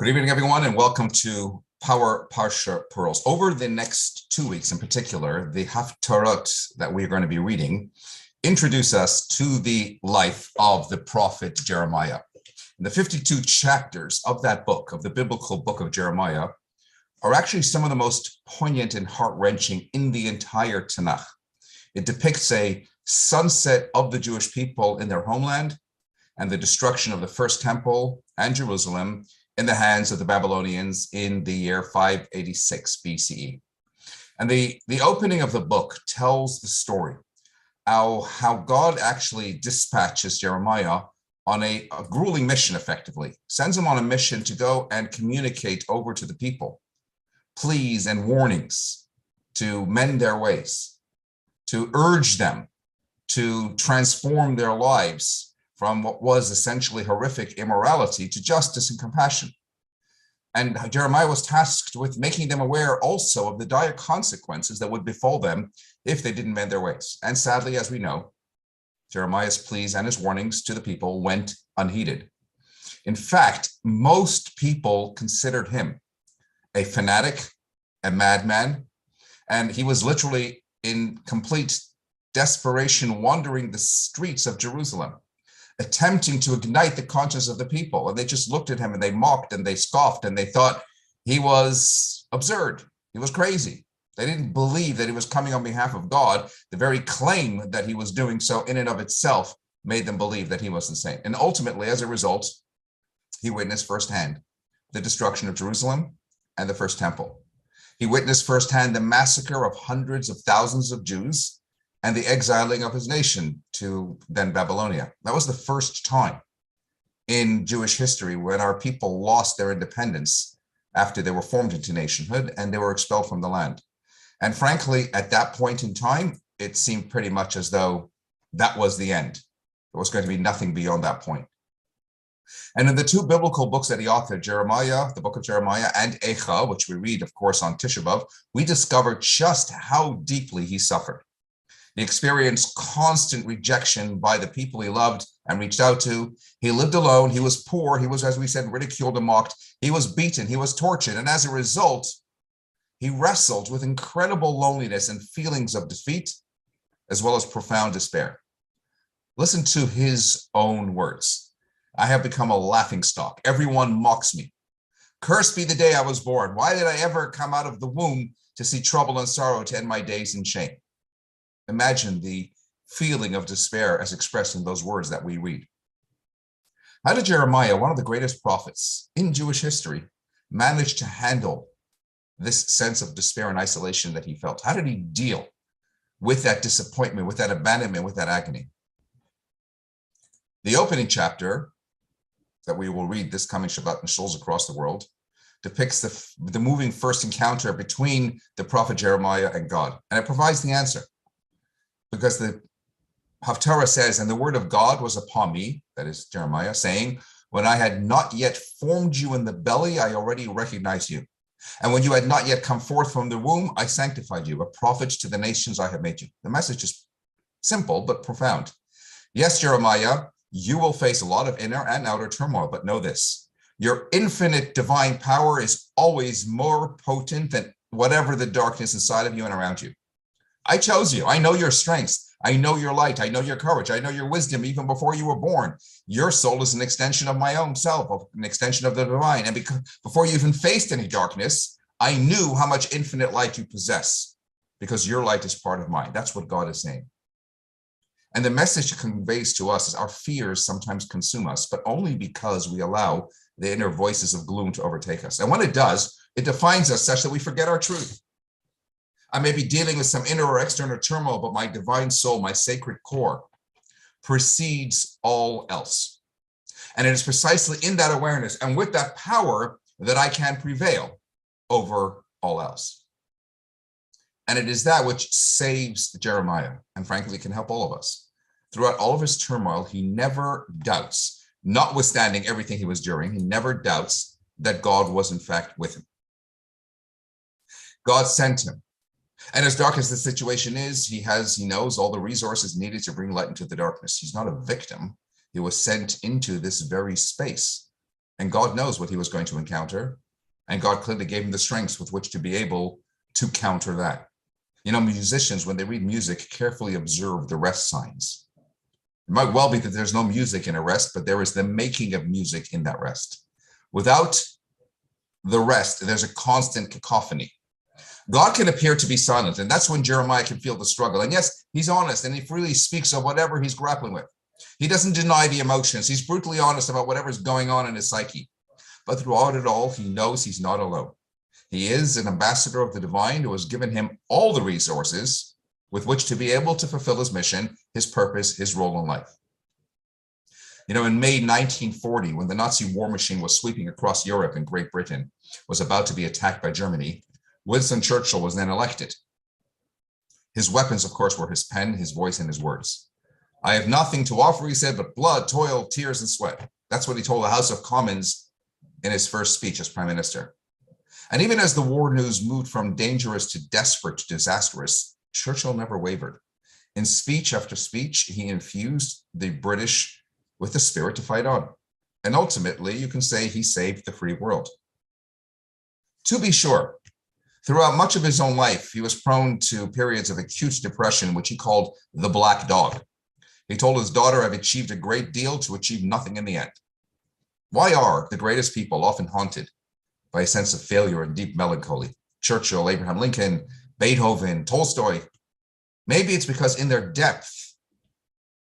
Good evening, everyone, and welcome to Power Parsha Pearls. Over the next 2 weeks in particular, the Haftarot that we're going to be reading introduce us to the life of the prophet Jeremiah. And the 52 chapters of that book, of the biblical book of Jeremiah, are actually some of the most poignant and heart-wrenching in the entire Tanakh. It depicts a sunset of the Jewish people in their homeland and the destruction of the first temple and Jerusalem in the hands of the Babylonians in the year 586 BCE. And the opening of the book tells the story how God actually dispatches Jeremiah on a grueling mission, effectively, sends him on a mission to go and communicate over to the people pleas and warnings to mend their ways, to urge them to transform their lives from what was essentially horrific immorality to justice and compassion. And Jeremiah was tasked with making them aware also of the dire consequences that would befall them if they didn't mend their ways. And sadly, as we know, Jeremiah's pleas and his warnings to the people went unheeded. In fact, most people considered him a fanatic, a madman, and he was literally in complete desperation wandering the streets of Jerusalem, attempting to ignite the conscience of the people. And they just looked at him and they mocked and they scoffed and they thought he was absurd. He was crazy. They didn't believe that he was coming on behalf of God. The very claim that he was doing so in and of itself made them believe that he was insane. And ultimately, as a result, he witnessed firsthand the destruction of Jerusalem and the first temple. He witnessed firsthand the massacre of hundreds of thousands of Jews and the exiling of his nation to then Babylonia. That was the first time in Jewish history when our people lost their independence after they were formed into nationhood and they were expelled from the land. And frankly, at that point in time, it seemed pretty much as though that was the end. There was going to be nothing beyond that point. And in the two biblical books that he authored, Jeremiah, the book of Jeremiah, and Echa, which we read, of course, on Tisha B'Av, we discover just how deeply he suffered. He experienced constant rejection by the people he loved and reached out to. He lived alone. He was poor. He was, as we said, ridiculed and mocked. He was beaten. He was tortured. And as a result, he wrestled with incredible loneliness and feelings of defeat, as well as profound despair. Listen to his own words. I have become a laughingstock. Everyone mocks me. Cursed be the day I was born. Why did I ever come out of the womb to see trouble and sorrow, to end my days in shame? Imagine the feeling of despair as expressed in those words that we read. How did Jeremiah, one of the greatest prophets in Jewish history, manage to handle this sense of despair and isolation that he felt? How did he deal with that disappointment, with that abandonment, with that agony? The opening chapter that we will read this coming Shabbat in shuls across the world depicts the moving first encounter between the prophet Jeremiah and God. And it provides the answer. Because the Haftarah says, and the word of God was upon me, that is Jeremiah, saying, when I had not yet formed you in the belly, I already recognized you. And when you had not yet come forth from the womb, I sanctified you. A prophet to the nations I have made you. The message is simple, but profound. Yes, Jeremiah, you will face a lot of inner and outer turmoil, but know this. Your infinite divine power is always more potent than whatever the darkness inside of you and around you. I chose you. I know your strengths. I know your light. I know your courage. I know your wisdom even before you were born. Your soul is an extension of my own self, an extension of the divine. And before you even faced any darkness, I knew how much infinite light you possess because your light is part of mine. That's what God is saying. And the message it conveys to us is our fears sometimes consume us, but only because we allow the inner voices of gloom to overtake us. And when it does, it defines us such that we forget our truth. I may be dealing with some inner or external turmoil, but my divine soul, my sacred core, precedes all else. And it is precisely in that awareness and with that power that I can prevail over all else. And it is that which saves Jeremiah, and frankly can help all of us. Throughout all of his turmoil, he never doubts, notwithstanding everything he was doing, he never doubts that God was in fact with him. God sent him. And as dark as the situation is, he knows all the resources needed to bring light into the darkness. He's not a victim. He was sent into this very space And God knows what he was going to encounter. And God clearly gave him the strengths with which to be able to counter that. You know, musicians, when they read music, carefully observe the rest signs. It might well be that there's no music in a rest, but there is the making of music in that rest. Without the rest, there's a constant cacophony. God can appear to be silent, and that's when Jeremiah can feel the struggle. And yes, he's honest, and he freely speaks of whatever he's grappling with. He doesn't deny the emotions. He's brutally honest about whatever's going on in his psyche. But throughout it all, he knows he's not alone. He is an ambassador of the divine who has given him all the resources with which to be able to fulfill his mission, his purpose, his role in life. You know, in May 1940, when the Nazi war machine was sweeping across Europe and Great Britain was about to be attacked by Germany, Winston Churchill was then elected. His weapons, of course, were his pen, his voice, and his words. I have nothing to offer, he said, but blood, toil, tears, and sweat. That's what he told the House of Commons in his first speech as Prime Minister. And even as the war news moved from dangerous to desperate to disastrous, Churchill never wavered. In speech after speech, he infused the British with the spirit to fight on. And ultimately, you can say he saved the free world. To be sure, throughout much of his own life, he was prone to periods of acute depression, which he called the black dog. He told his daughter, I've achieved a great deal to achieve nothing in the end. Why are the greatest people often haunted by a sense of failure and deep melancholy? Churchill, Abraham Lincoln, Beethoven, Tolstoy. Maybe it's because in their depth,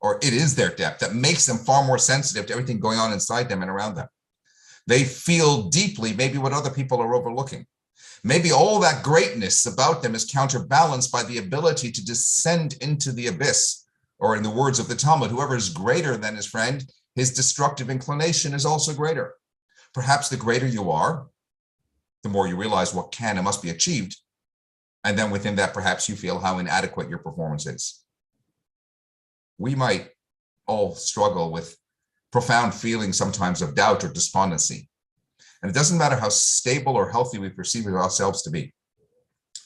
or it is their depth, that makes them far more sensitive to everything going on inside them and around them. They feel deeply maybe what other people are overlooking. Maybe all that greatness about them is counterbalanced by the ability to descend into the abyss, or in the words of the Talmud, whoever is greater than his friend, his destructive inclination is also greater. Perhaps the greater you are, the more you realize what can and must be achieved. And then within that, perhaps you feel how inadequate your performance is. We might all struggle with profound feelings sometimes of doubt or despondency. And it doesn't matter how stable or healthy we perceive ourselves to be.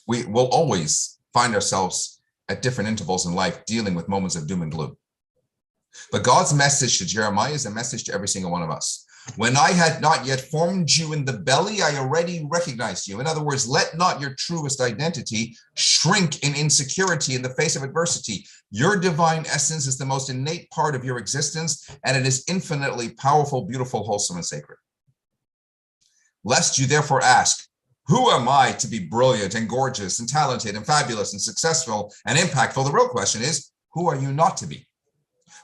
We will always find ourselves at different intervals in life dealing with moments of doom and gloom. But God's message to Jeremiah is a message to every single one of us. When I had not yet formed you in the belly, I already recognized you. In other words, let not your truest identity shrink in insecurity in the face of adversity. Your divine essence is the most innate part of your existence, and it is infinitely powerful, beautiful, wholesome, and sacred. Lest you therefore ask, who am I to be brilliant and gorgeous and talented and fabulous and successful and impactful? The real question is, who are you not to be?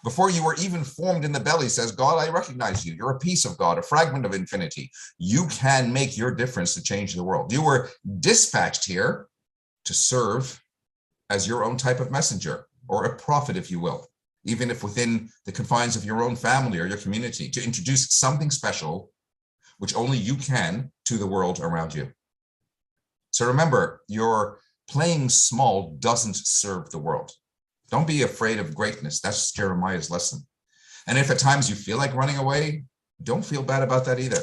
Before you were even formed in the belly, says God, I recognize you. You're a piece of God, a fragment of infinity. You can make your difference to change the world. You were dispatched here to serve as your own type of messenger, or a prophet, if you will, even if within the confines of your own family or your community, to introduce something special, which only you can, to the world around you. So remember, your playing small doesn't serve the world. Don't be afraid of greatness. That's Jeremiah's lesson. And if at times you feel like running away, don't feel bad about that either.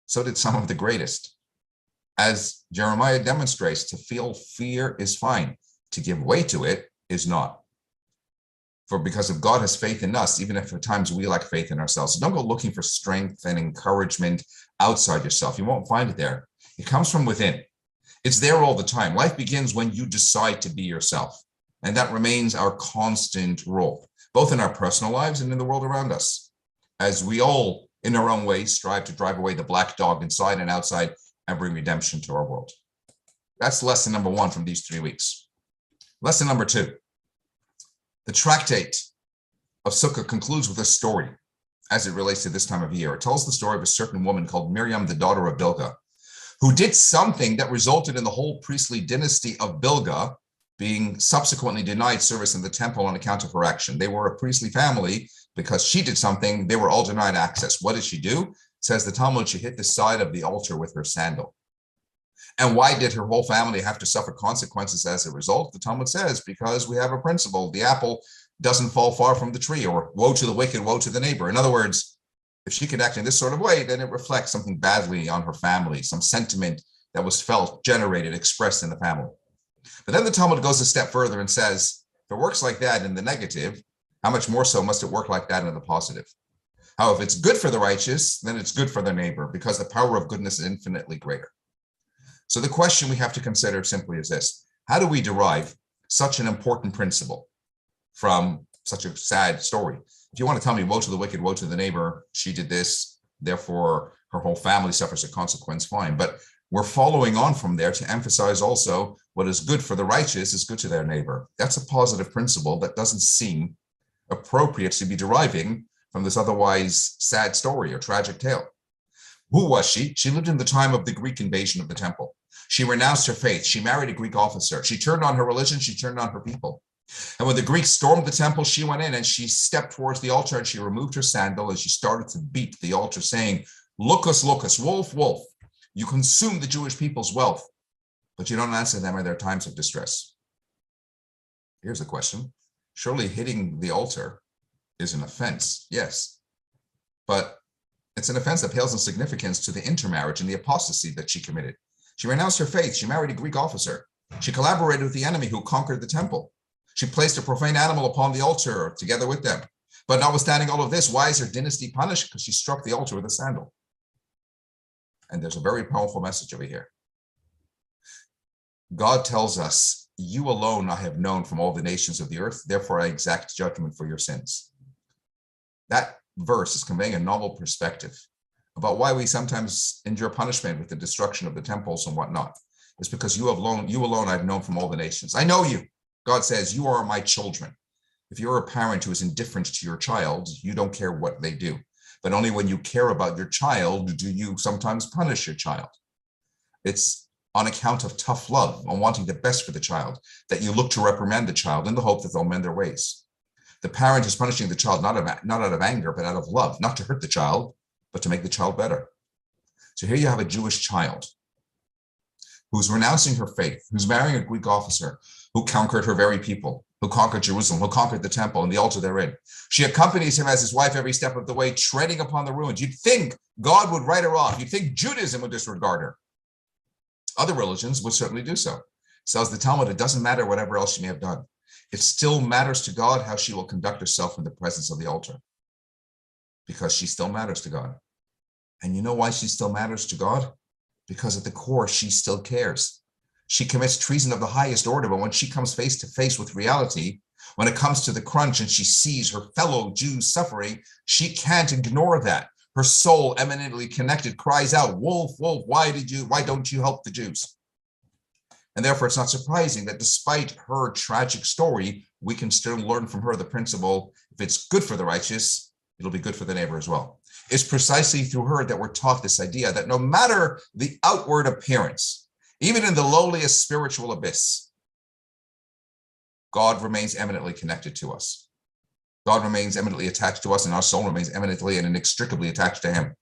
So did some of the greatest. As Jeremiah demonstrates, to feel fear is fine. To give way to it is not. For because if God has faith in us, even if at times we lack faith in ourselves, so don't go looking for strength and encouragement outside yourself. You won't find it there. It comes from within. It's there all the time. Life begins when you decide to be yourself. And that remains our constant role, both in our personal lives and in the world around us, as we all, in our own ways, strive to drive away the black dog inside and outside and bring redemption to our world. That's lesson number 1 from these 3 weeks. Lesson number 2. The tractate of Sukkah concludes with a story as it relates to this time of year. It tells the story of a certain woman called Miriam, the daughter of Bilgah, who did something that resulted in the whole priestly dynasty of Bilgah being subsequently denied service in the temple on account of her action. They were a priestly family. Because she did something, they were all denied access. What did she do? It says the Talmud, she hit the side of the altar with her sandal. And why did her whole family have to suffer consequences as a result? The Talmud says, because we have a principle, the apple doesn't fall far from the tree, or woe to the wicked, woe to the neighbor. In other words, if she could act in this sort of way, then it reflects something badly on her family, some sentiment that was felt, generated, expressed in the family. But then the Talmud goes a step further and says, if it works like that in the negative, how much more so must it work like that in the positive? How if it's good for the righteous, then it's good for their neighbor, because the power of goodness is infinitely greater. So the question we have to consider simply is this: how do we derive such an important principle from such a sad story? If you want to tell me, woe to the wicked, woe to the neighbor, she did this, therefore her whole family suffers a consequence, fine. But we're following on from there to emphasize also what is good for the righteous is good to their neighbor. That's a positive principle that doesn't seem appropriate to be deriving from this otherwise sad story or tragic tale. Who was she? She lived in the time of the Greek invasion of the temple. She renounced her faith. She married a Greek officer. She turned on her religion. She turned on her people. And when the Greeks stormed the temple, she went in and she stepped towards the altar and she removed her sandal and she started to beat the altar, saying, "Lucas, Lucas, wolf, wolf, you consume the Jewish people's wealth, but you don't answer them in their times of distress." Here's the question. Surely hitting the altar is an offense, yes, but it's an offense that pales in significance to the intermarriage and the apostasy that she committed. She renounced her faith. She married a Greek officer. She collaborated with the enemy who conquered the temple. She placed a profane animal upon the altar together with them. But notwithstanding all of this, why is her dynasty punished? Because she struck the altar with a sandal. And there's a very powerful message over here. God tells us, "You alone I have known from all the nations of the earth, therefore I exact judgment for your sins." That verse is conveying a novel perspective about why we sometimes endure punishment with the destruction of the temples and whatnot. It's because you alone I've known from all the nations. I know you. God says, you are my children. If you're a parent who is indifferent to your child, you don't care what they do. But only when you care about your child do you sometimes punish your child. It's on account of tough love, on wanting the best for the child, that you look to reprimand the child in the hope that they'll mend their ways. The parent is punishing the child not out of anger, but out of love, not to hurt the child, but to make the child better. So here you have a Jewish child who's renouncing her faith, who's marrying a Greek officer, who conquered her very people, who conquered Jerusalem, who conquered the temple and the altar therein. She accompanies him as his wife every step of the way, treading upon the ruins. You'd think God would write her off. You'd think Judaism would disregard her. Other religions would certainly do so. Says the Talmud, it doesn't matter whatever else she may have done. It still matters to God how she will conduct herself in the presence of the altar, because she still matters to God. And you know why she still matters to God? Because at the core, she still cares. She commits treason of the highest order, but when she comes face to face with reality, when it comes to the crunch and she sees her fellow Jews suffering, she can't ignore that. Her soul, eminently connected, cries out, "Wolf, wolf, why don't you help the Jews?" And therefore, it's not surprising that despite her tragic story, we can still learn from her the principle, if it's good for the righteous, it'll be good for the neighbor as well. It's precisely through her that we're taught this idea that no matter the outward appearance, even in the lowliest spiritual abyss, God remains eminently connected to us. God remains eminently attached to us, and our soul remains eminently and inextricably attached to him.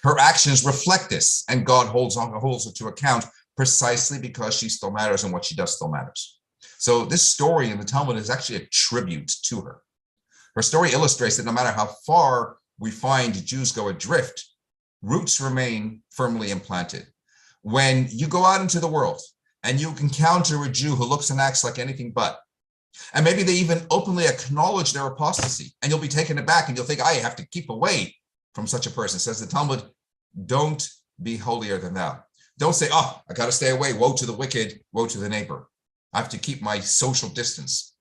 Her actions reflect this, and God holds her to account precisely because she still matters and what she does still matters. So this story in the Talmud is actually a tribute to her. Her story illustrates that no matter how far we find Jews go adrift, roots remain firmly implanted. When you go out into the world and you encounter a Jew who looks and acts like anything but, and maybe they even openly acknowledge their apostasy, and you'll be taken aback and you'll think, I have to keep away from such a person. Says the Talmud, don't be holier than thou. Don't say, oh, I got to stay away. Woe to the wicked, woe to the neighbor. I have to keep my social distance.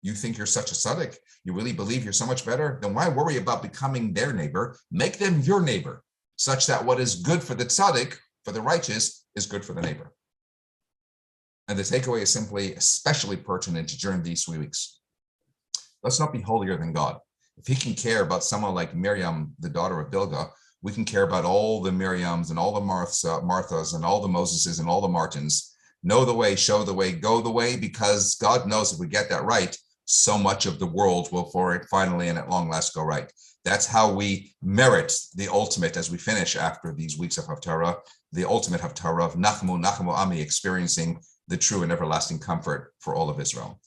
You think you're such a tzaddik? You really believe you're so much better? Then why worry about becoming their neighbor? Make them your neighbor, such that what is good for the tzaddik, for the righteous, is good for the neighbor. And the takeaway is simply especially pertinent during these 3 weeks. Let's not be holier than God. If he can care about someone like Miriam, the daughter of Bilgah, we can care about all the Miriams and all the Marthas and all the Moseses and all the Martins. Know the way, show the way, go the way, because God knows if we get that right, so much of the world will for it finally and at long last go right. That's how we merit the ultimate as we finish after these weeks of Haftarah, the ultimate Haftarah of Nachmu Ami, experiencing the true and everlasting comfort for all of Israel.